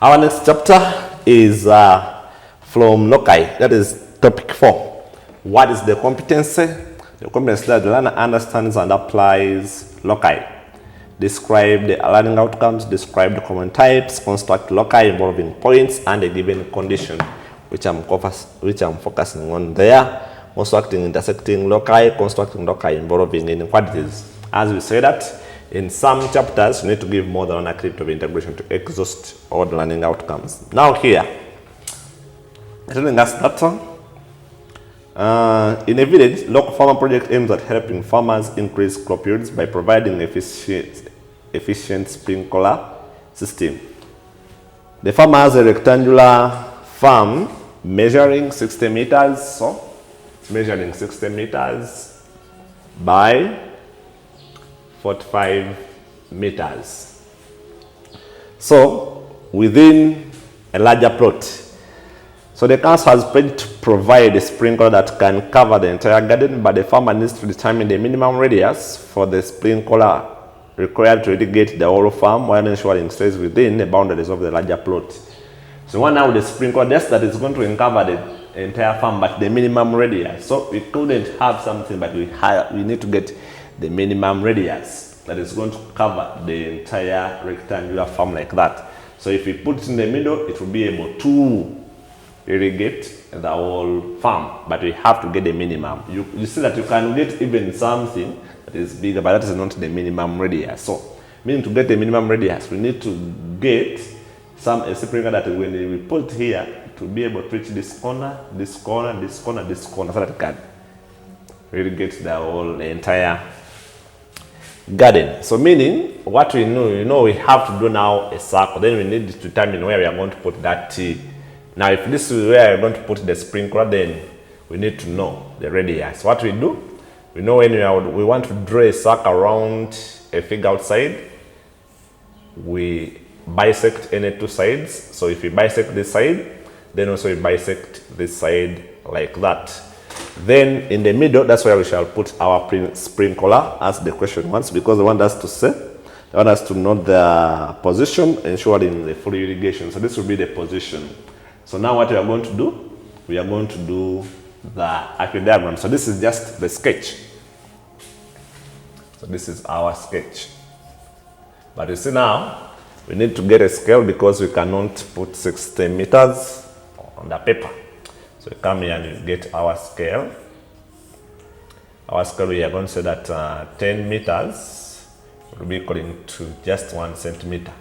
Our next chapter is from loci, that is topic 4. What is the competency? The competency that the learner understands and applies loci. Describe the learning outcomes, describe the common types, construct loci involving points and a given condition, which I'm focusing on there. Constructing intersecting loci, constructing loci involving inequalities. As we say that, in some chapters, you need to give more than one activity of integration to exhaust all the learning outcomes. Now here, telling us that in a village, local farmer project aims at helping farmers increase crop yields by providing efficient sprinkler system. The farmer has a rectangular farm measuring 60 meters, so measuring 60 meters by 45 meters. So within a larger plot. So the council has paid to provide a sprinkler that can cover the entire garden, but the farmer needs to determine the minimum radius for the sprinkler required to irrigate the whole farm while ensuring it stays within the boundaries of the larger plot. So one now the sprinkler that is going to cover the entire farm, but the minimum radius. So we couldn't have something, but we need to get the minimum radius that is going to cover the entire rectangular farm like that. So if we put it in the middle, it will be able to irrigate the whole farm, but we have to get the minimum. You see that you can get even something that is bigger, but that is not the minimum radius. So meaning to get the minimum radius, we need to get a sprinkler that when we put here, to be able to reach this corner, this corner, this corner, this corner, so that it can irrigate the entire garden. So meaning what we know, we have to do now a circle. Then we need to determine where we are going to put that T. Now if this is where we're going to put the sprinkler, then we need to know the radius. What we do, we know when we want to draw a circle around a figure outside, we bisect any two sides. So if we bisect this side, then also we bisect this side like that. Then in the middle, that's where we shall put our sprinkler, as the question wants, because they want us to say, they want us to know the position, ensuring the full irrigation. So this will be the position. So now what we are going to do, we are going to do the accurate diagram. So this is just the sketch. So this is our sketch. But you see now, we need to get a scale because we cannot put 60 meters on the paper. So we come here and we get our scale. Our scale, we are going to say that 10 meters will be equal to just 1 centimeter.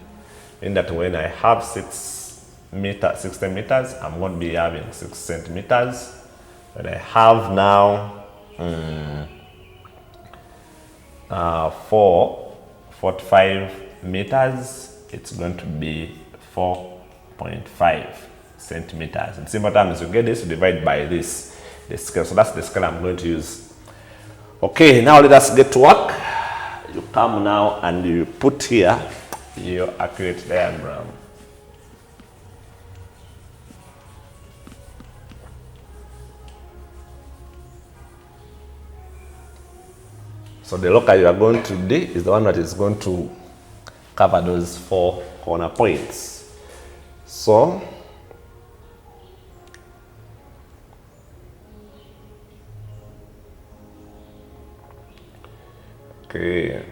Meaning that when I have 60 meters, I'm going to be having 6 centimeters. When I have now 45 meters, it's going to be 4.5 centimeters. In simple terms, you get this, you divide by this, the scale. So that's the scale I'm going to use. Okay, now let us get to work. You come now and you put here your accurate diagram. So the loci you are going to do is the one that is going to cover those 4 corner points. So okay.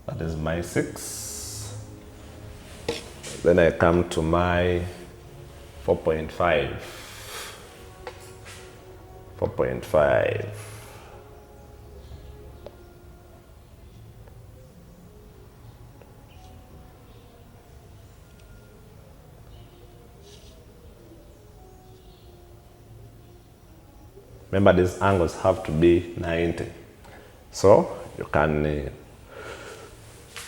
That is my 6. Then I come to my 4.5. 4.5. Remember, these angles have to be 90. So you can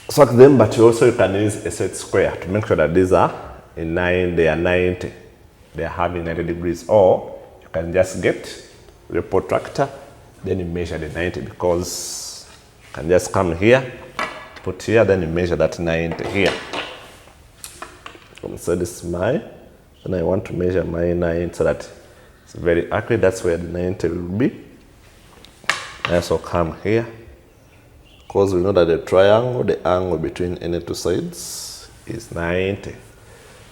sort them, but you can use a set square to make sure that these are in 9, they are 90. They are having 90 degrees. Or you can just get your protractor, then you measure the 90, because you can just come here, put here, then you measure that 90 here. So this is my, and I want to measure my 9 so that It's very accurate. That's where the 90 will be. I also come here, because we know that the triangle, the angle between any two sides is 90.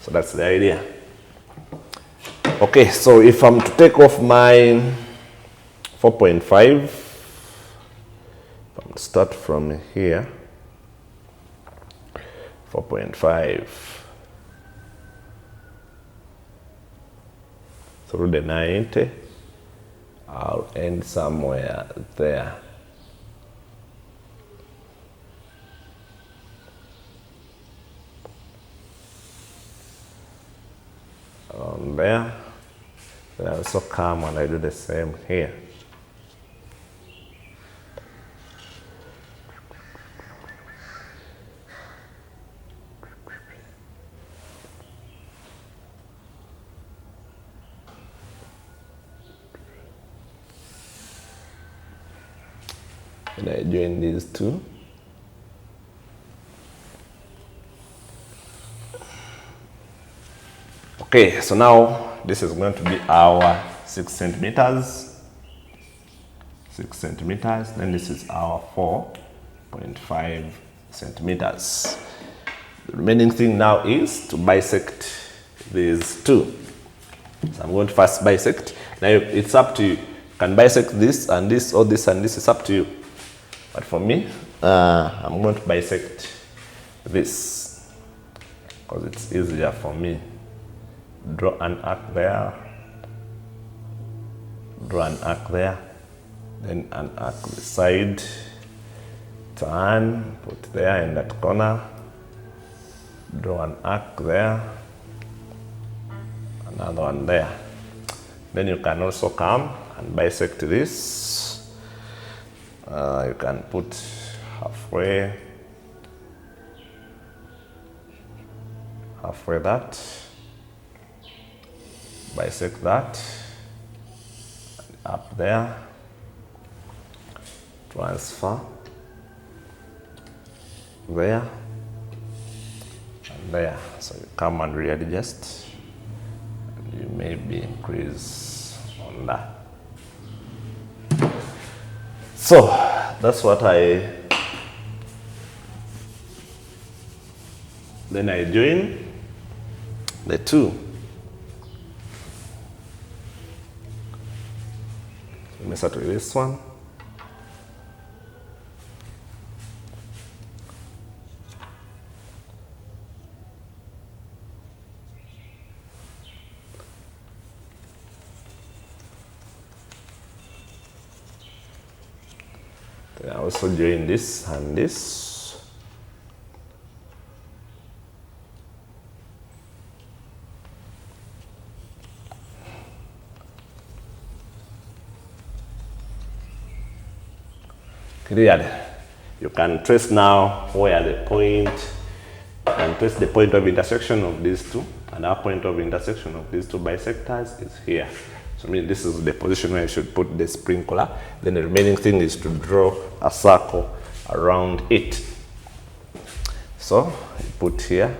So that's the idea. Okay, so if I'm to take off my 4.5, I'm to start from here, 4.5 through the 90, I'll end somewhere there. Around there. Then I also come and I do the same here. And I join these two. Okay, so now this is going to be our 6 centimeters. 6 centimeters. Then this is our 4.5 centimeters. The remaining thing now is to bisect these two. So I'm going to first bisect. Now it's up to you. You can bisect this and this, or this and this. It's up to you. But for me, I'm going to bisect this because it's easier for me. Draw an arc there, draw an arc there, then an arc this side, turn, put there in that corner, draw an arc there, another one there. Then you can also come and bisect this. You can put halfway that. Bisect that, up there, transfer there, and there. So you come and readjust, and you maybe increase on that. So that's what then I join the two. Let me start with this one. Then I also join this and this. Cleared. You can trace now where the point, and trace the point of intersection of these two, and our point of intersection of these two bisectors is here. So I mean, this is the position where you should put the sprinkler. Then the remaining thing is to draw a circle around it. So I put here.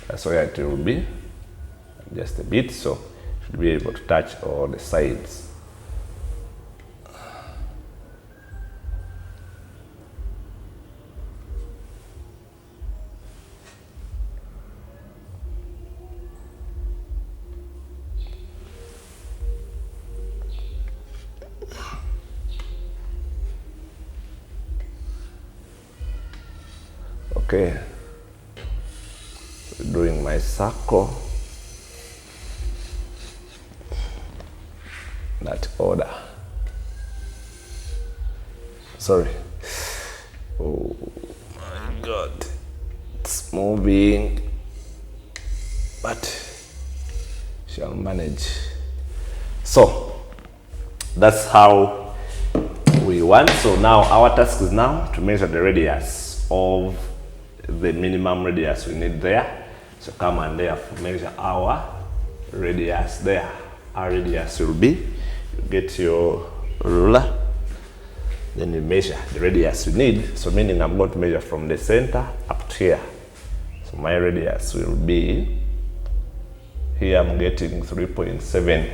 That's where it will be. Just a bit, so you should be able to touch all the sides. Okay, doing my circle, that order. Sorry. Oh my God, it's moving, but shall manage. So that's how we want. So now our task is now to measure the radius of the minimum radius we need there. So come and therefore measure our radius there. Our radius will be, you get your ruler, then you measure the radius you need. So meaning I'm going to measure from the center up to here. So my radius will be Here I'm getting 3.7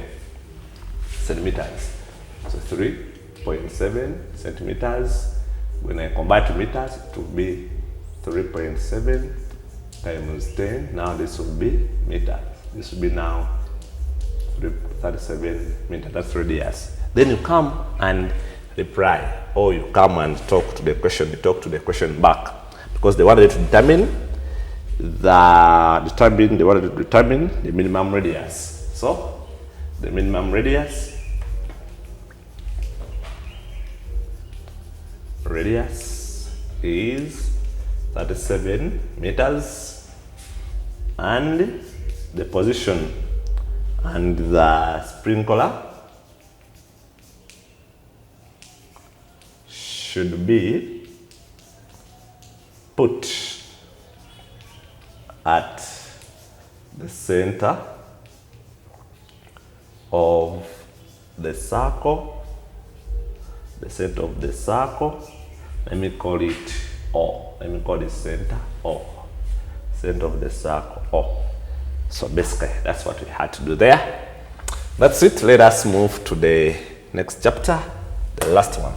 centimeters. So 3.7 centimeters. When I convert to meters, it will be 3.7 times 10. Now this will be meters. This will be now 37 meters. That's radius. Then you come and reply, or you come and talk to the question. You talk to the question back, because they wanted to determine the minimum radius. So the minimum radius is 37 meters, and the position and the sprinkler should be put at the center of the circle, let me call it O. Let me call it center O. Center of the circle O. So basically, that's what we had to do there. That's it. Let us move to the next chapter, the last one.